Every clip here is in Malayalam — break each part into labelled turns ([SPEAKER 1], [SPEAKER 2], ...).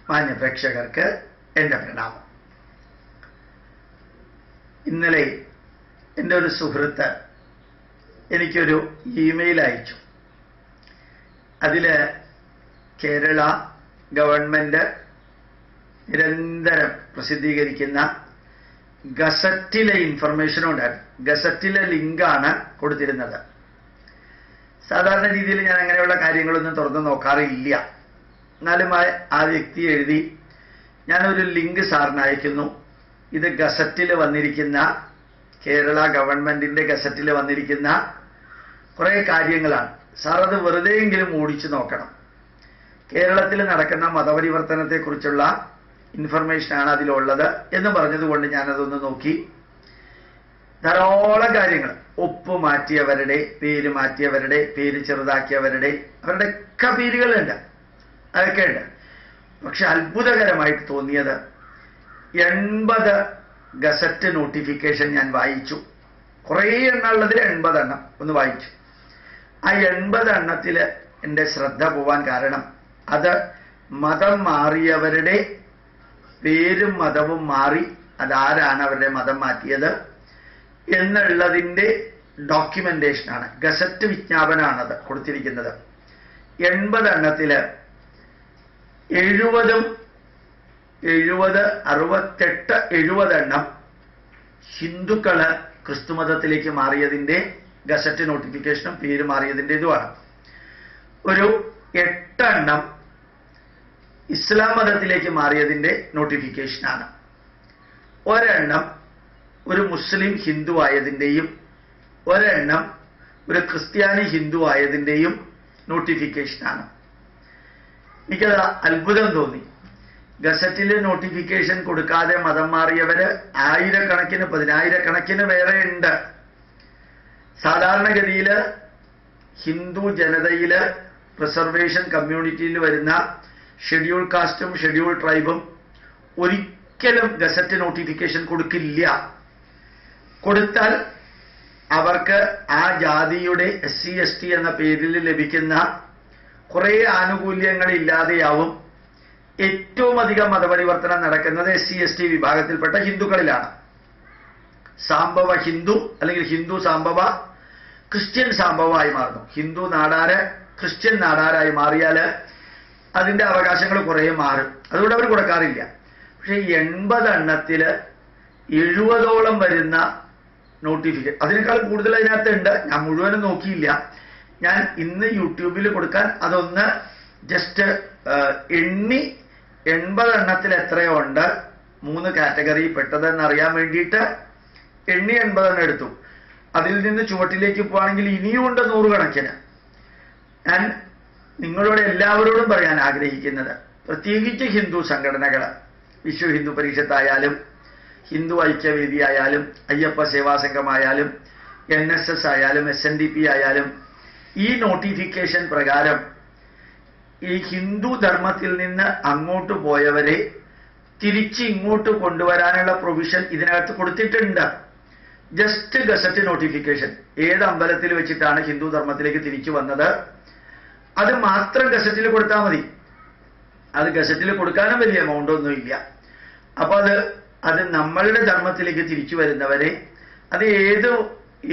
[SPEAKER 1] മാന്യപ്രേക്ഷകർക്ക് എൻ്റെ പ്രണാമം. ഇന്നലെ എൻ്റെ ഒരു സുഹൃത്ത് എനിക്കൊരു ഇമെയിൽ അയച്ചു. അതിൽ കേരള ഗവൺമെൻറ് നിരന്തരം പ്രസിദ്ധീകരിക്കുന്ന ഗസറ്റിലെ ഇൻഫർമേഷനും ഉണ്ടായിരുന്നു. ഗസറ്റിലെ ലിങ്കാണ് കൊടുത്തിരുന്നത്. സാധാരണ രീതിയിൽ ഞാൻ അങ്ങനെയുള്ള കാര്യങ്ങളൊന്നും തുറന്നു നോക്കാറില്ല. എന്നാലും ആ വ്യക്തി എഴുതി, ഞാനൊരു ലിങ്ക് സാറിന് അയക്കുന്നു, ഇത് ഗസറ്റിൽ വന്നിരിക്കുന്ന, കേരള ഗവൺമെൻറ്റിൻ്റെ ഗസറ്റിൽ വന്നിരിക്കുന്ന കുറേ കാര്യങ്ങളാണ്. സാർ അത് വെറുതെയെങ്കിലും ഓടിച്ചു നോക്കണം. കേരളത്തിൽ നടക്കുന്ന മതപരിവർത്തനത്തെക്കുറിച്ചുള്ള ഇൻഫർമേഷനാണ് അതിലുള്ളത് എന്ന് പറഞ്ഞതുകൊണ്ട് ഞാനതൊന്ന് നോക്കി. ധാരാളം കാര്യങ്ങൾ, ഒപ്പ് മാറ്റിയവരുടെ, പേര് മാറ്റിയവരുടെ, പേര് ചെറുതാക്കിയവരുടെ, അവരുടെ ഒക്കെ പേരുകളുണ്ട്, അതൊക്കെ ഉണ്ട്. പക്ഷെ അത്ഭുതകരമായിട്ട് തോന്നിയത് 80 ഗസറ്റ് നോട്ടിഫിക്കേഷൻ ഞാൻ വായിച്ചു. കുറേ എണ്ണമുള്ളതിൽ 80 എണ്ണം ഒന്ന് വായിച്ചു. ആ 80 എണ്ണത്തിൽ എൻ്റെ ശ്രദ്ധ പോവാൻ കാരണം അത് മതം മാറിയവരുടെ പേരും മതവും മാറി, അതാരാണ് അവരുടെ മതം മാറ്റിയത് എന്നുള്ളതിൻ്റെ ഡോക്യുമെന്റേഷനാണ്. ഗസറ്റ് വിജ്ഞാപനമാണത് കൊടുത്തിരിക്കുന്നത്. 80 എണ്ണത്തിൽ 70, 68, 70 എണ്ണം ഹിന്ദുക്കള് ക്രിസ്തുമതത്തിലേക്ക് മാറിയതിൻ്റെ ഗസറ്റ് നോട്ടിഫിക്കേഷനും പേര് മാറിയതിൻ്റെതുമാണ്. ഒരു 8 എണ്ണം ഇസ്ലാം മതത്തിലേക്ക് മാറിയതിൻ്റെ നോട്ടിഫിക്കേഷനാണ്. ഒരെണ്ണം ഒരു മുസ്ലിം ഹിന്ദു ആയതിൻ്റെയും ഒരെണ്ണം ഒരു ക്രിസ്ത്യാനി ഹിന്ദു ആയതിൻ്റെയും നോട്ടിഫിക്കേഷനാണ്. എനിക്കത് അത്ഭുതം തോന്നി. ഗസറ്റിൽ നോട്ടിഫിക്കേഷൻ കൊടുക്കാതെ മതം മാറിയവര് ആയിരക്കണക്കിന്, 10,000-കണക്കിന് വേറെ ഉണ്ട്. സാധാരണഗതിയിൽ ഹിന്ദു ജനതയിൽ റിസർവേഷൻ കമ്മ്യൂണിറ്റിയിൽ വരുന്ന ഷെഡ്യൂൾ കാസ്റ്റും ഷെഡ്യൂൾ ട്രൈബും ഒരിക്കലും ഗസറ്റ് നോട്ടിഫിക്കേഷൻ കൊടുക്കില്ല. കൊടുത്താൽ അവർക്ക് ആ ജാതിയുടെ SC ST എന്ന പേരിൽ ലഭിക്കുന്ന കുറേ ആനുകൂല്യങ്ങൾ ഇല്ലാതെയാവും. ഏറ്റവും അധികം മതപരിവർത്തനം നടക്കുന്നത് SC ST വിഭാഗത്തിൽപ്പെട്ട ഹിന്ദുക്കളിലാണ്. സാംബവ ഹിന്ദു അല്ലെങ്കിൽ ഹിന്ദു സാംബവ ക്രിസ്ത്യൻ സാംബവമായി മാറുന്നു. ഹിന്ദു നാടാര് ക്രിസ്ത്യൻ നാടാരായി മാറിയാൽ അതിൻ്റെ അവകാശങ്ങൾ കുറേ മാറും. അതുകൊണ്ട് അവർ കൊടുക്കാറില്ല. പക്ഷേ 80 എണ്ണത്തിൽ 70ഓളം വരുന്ന നോട്ടിഫിക്കേഷൻ, അതിനേക്കാൾ കൂടുതൽ അതിനകത്തുണ്ട്. ഞാൻ മുഴുവനും നോക്കിയില്ല. ഞാൻ ഇന്ന് യൂട്യൂബിൽ കൊടുക്കാൻ അതൊന്ന് ജസ്റ്റ് എണ്ണി 80 എണ്ണത്തിൽ എത്രയോ ഉണ്ട്, 3 കാറ്റഗറി പെട്ടതെന്ന് അറിയാൻ വേണ്ടിയിട്ട് എണ്ണി 80 എണ്ണം എടുത്തു. അതിൽ നിന്ന് ചുവട്ടിലേക്ക് പോവുകയാണെങ്കിൽ ഇനിയും ഉണ്ട് 100 കണക്കിന്. ഞാൻ നിങ്ങളോട് എല്ലാവരോടും പറയാൻ ആഗ്രഹിക്കുന്നത്, പ്രത്യേകിച്ച് ഹിന്ദു സംഘടനകൾ, വിശ്വ ഹിന്ദു പരിഷത്തായാലും ഹിന്ദു ഐക്യവേദി ആയാലും അയ്യപ്പ സേവാ സംഘമായാലും NSS ആയാലും SNDP ആയാലും, ഈ നോട്ടിഫിക്കേഷൻ പ്രകാരം ഈ ഹിന്ദു ധർമ്മത്തിൽ നിന്ന് അങ്ങോട്ട് പോയവരെ തിരിച്ച് ഇങ്ങോട്ട് കൊണ്ടുവരാനുള്ള പ്രൊവിഷൻ ഇതിനകത്ത് കൊടുത്തിട്ടുണ്ട്. ജസ്റ്റ് ഗസറ്റ് നോട്ടിഫിക്കേഷൻ, ഏത് അമ്പലത്തിൽ വെച്ചിട്ടാണ് ഹിന്ദു ധർമ്മത്തിലേക്ക് തിരിച്ചു വന്നത് അത് മാത്രം ഗസറ്റിൽ കൊടുത്താൽ മതി. അത് ഗസറ്റിൽ കൊടുക്കാനും വലിയ എമൗണ്ട് ഒന്നുമില്ല. അപ്പോൾ അത് നമ്മളുടെ ധർമ്മത്തിലേക്ക് തിരിച്ചു വരുന്നവരെ അത്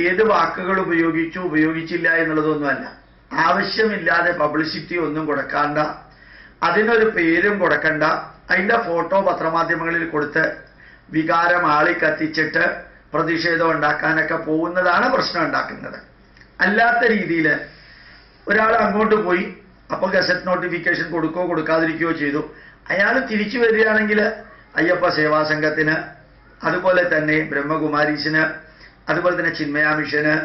[SPEAKER 1] ഏത് വാക്കുകൾ ഉപയോഗിച്ചില്ല എന്നുള്ളതൊന്നുമല്ല. ആവശ്യമില്ലാതെ പബ്ലിസിറ്റി ഒന്നും കൊടുക്കാണ്ട, അതിനൊരു പേരും കൊടുക്കണ്ട, അതിൻ്റെ ഫോട്ടോ പത്രമാധ്യമങ്ങളിൽ കൊടുത്ത് വികാരം ആളിക്കത്തിച്ചിട്ട് പ്രതിഷേധം ഉണ്ടാക്കാനൊക്കെ പോകുന്നതാണ് പ്രശ്നം ഉണ്ടാക്കുന്നത്. അല്ലാത്ത രീതിയിൽ ഒരാൾ അങ്ങോട്ട് പോയി, അപ്പോൾ ഗസറ്റ് നോട്ടിഫിക്കേഷൻ കൊടുക്കുകയോ കൊടുക്കാതിരിക്കുകയോ ചെയ്തു, അയാൾ തിരിച്ചു വരികയാണെങ്കിൽ അയ്യപ്പ സേവാ സംഘത്തിന്, അതുപോലെ തന്നെ ബ്രഹ്മകുമാരീസിന്, അതുപോലെ തന്നെ ചിന്മയ മിഷന്,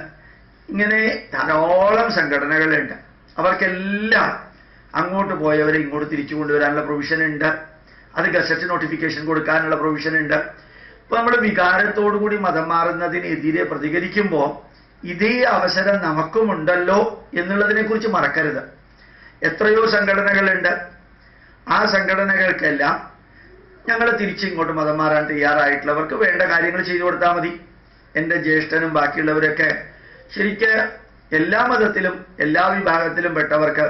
[SPEAKER 1] ഇങ്ങനെ ധാരാളം സംഘടനകളുണ്ട്. അവർക്കെല്ലാം അങ്ങോട്ട് പോയവരെ ഇങ്ങോട്ട് തിരിച്ചു കൊണ്ടുവരാനുള്ള പ്രൊവിഷൻ ഉണ്ട്. അത് ഗസറ്റ് നോട്ടിഫിക്കേഷൻ കൊടുക്കാനുള്ള പ്രൊവിഷൻ ഉണ്ട്. ഇപ്പൊ നമ്മൾ വികാരത്തോടുകൂടി മതം മാറുന്നതിനെതിരെ പ്രതികരിക്കുമ്പോൾ ഇതേ അവസരം നമുക്കുമുണ്ടല്ലോ എന്നുള്ളതിനെ കുറിച്ച് മറക്കരുത്. എത്രയോ സംഘടനകളുണ്ട്. ആ സംഘടനകൾക്കെല്ലാം ഞങ്ങൾ തിരിച്ചിങ്ങോട്ട് മതം മാറാൻ തയ്യാറായിട്ടുള്ളവർക്ക് വേണ്ട കാര്യങ്ങൾ ചെയ്തു കൊടുത്താൽ മതി. എൻ്റെ ജ്യേഷ്ഠനും ബാക്കിയുള്ളവരൊക്കെ ശരിക്ക് എല്ലാ മതത്തിലും എല്ലാ വിഭാഗത്തിലും പെട്ടവർക്ക്,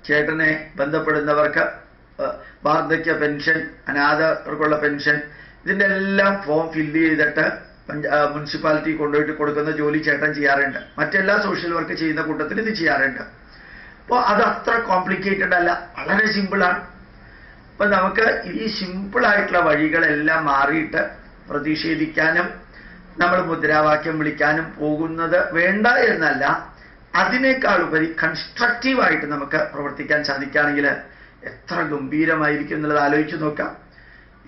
[SPEAKER 1] ചേട്ടനെ ബന്ധപ്പെടുന്നവർക്ക് വാർദ്ധക്യ പെൻഷൻ, അനാഥർക്കുള്ള പെൻഷൻ, ഇതിൻ്റെ എല്ലാം ഫോം ഫില്ല് ചെയ്തിട്ട് മുനിസിപ്പാലിറ്റി കൊണ്ടുപോയിട്ട് കൊടുക്കുന്ന ജോലി ചേട്ടൻ ചെയ്യാറുണ്ട്. മറ്റെല്ലാ സോഷ്യൽ വർക്ക് ചെയ്യുന്ന കൂട്ടത്തിൽ ഇത് ചെയ്യാറുണ്ട്. അപ്പോൾ അത് അത്ര കോംപ്ലിക്കേറ്റഡ് അല്ല, വളരെ സിമ്പിളാണ്. അപ്പൊ നമുക്ക് ഈ സിമ്പിളായിട്ടുള്ള വഴികളെല്ലാം മാറിയിട്ട് പ്രതിഷേധിക്കാനും നമ്മൾ മുദ്രാവാക്യം വിളിക്കാനും പോകുന്നത് വേണ്ട എന്നല്ല, അതിനേക്കാൾ ഉപരി കൺസ്ട്രക്റ്റീവായിട്ട് നമുക്ക് പ്രവർത്തിക്കാൻ സാധിക്കുകയാണെങ്കിൽ എത്ര ഗംഭീരമായിരിക്കും എന്നുള്ളത് ആലോചിച്ച് നോക്കാം.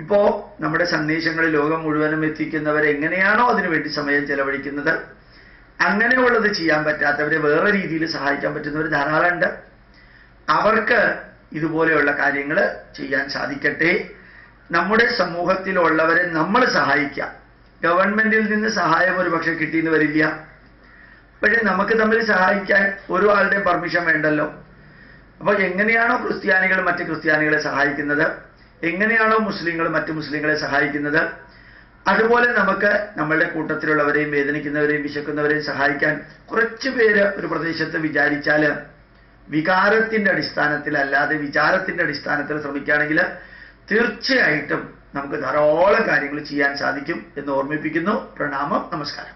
[SPEAKER 1] ഇപ്പോ നമ്മുടെ സന്ദേശങ്ങൾ ലോകം മുഴുവനും എത്തിക്കുന്നവർ എങ്ങനെയാണോ അതിനുവേണ്ടി സമയം ചെലവഴിക്കുന്നത്, അങ്ങനെയുള്ളത് ചെയ്യാൻ പറ്റാത്തവരെ വേറെ രീതിയിൽ സഹായിക്കാൻ പറ്റുന്നവർ ധാരാളമുണ്ട്. അവർക്ക് ഇതുപോലെയുള്ള കാര്യങ്ങൾ ചെയ്യാൻ സാധിക്കട്ടെ. നമ്മുടെ സമൂഹത്തിലുള്ളവരെ നമ്മൾ സഹായിക്കാം. ഗവൺമെന്റിൽ നിന്ന് സഹായം ഒരു പക്ഷെ കിട്ടിയെന്ന് വരില്ല, പക്ഷെ നമുക്ക് തമ്മിൽ സഹായിക്കാൻ ഒരു ആളുടെയും പെർമിഷൻ വേണ്ടല്ലോ. അപ്പോൾ എങ്ങനെയാണോ ക്രിസ്ത്യാനികൾ മറ്റ് ക്രിസ്ത്യാനികളെ സഹായിക്കുന്നത്, എങ്ങനെയാണോ മുസ്ലിങ്ങൾ മറ്റ് മുസ്ലിങ്ങളെ സഹായിക്കുന്നത്, അതുപോലെ നമുക്ക് നമ്മളുടെ കൂട്ടത്തിലുള്ളവരെയും വേദനിക്കുന്നവരെയും വിശക്കുന്നവരെയും സഹായിക്കാൻ കുറച്ചു പേര് ഒരു പ്രദേശത്ത് വിചാരിച്ചാൽ, വികാരത്തിന്റെ അടിസ്ഥാനത്തിലല്ലാതെ വിചാരത്തിന്റെ അടിസ്ഥാനത്തിൽ ശ്രമിക്കുകയാണെങ്കിൽ തീർച്ചയായിട്ടും നമുക്ക് ധാരാളം കാര്യങ്ങൾ ചെയ്യാൻ സാധിക്കും എന്ന് ഓർമ്മിപ്പിക്കുന്നു. പ്രണാമം, നമസ്കാരം.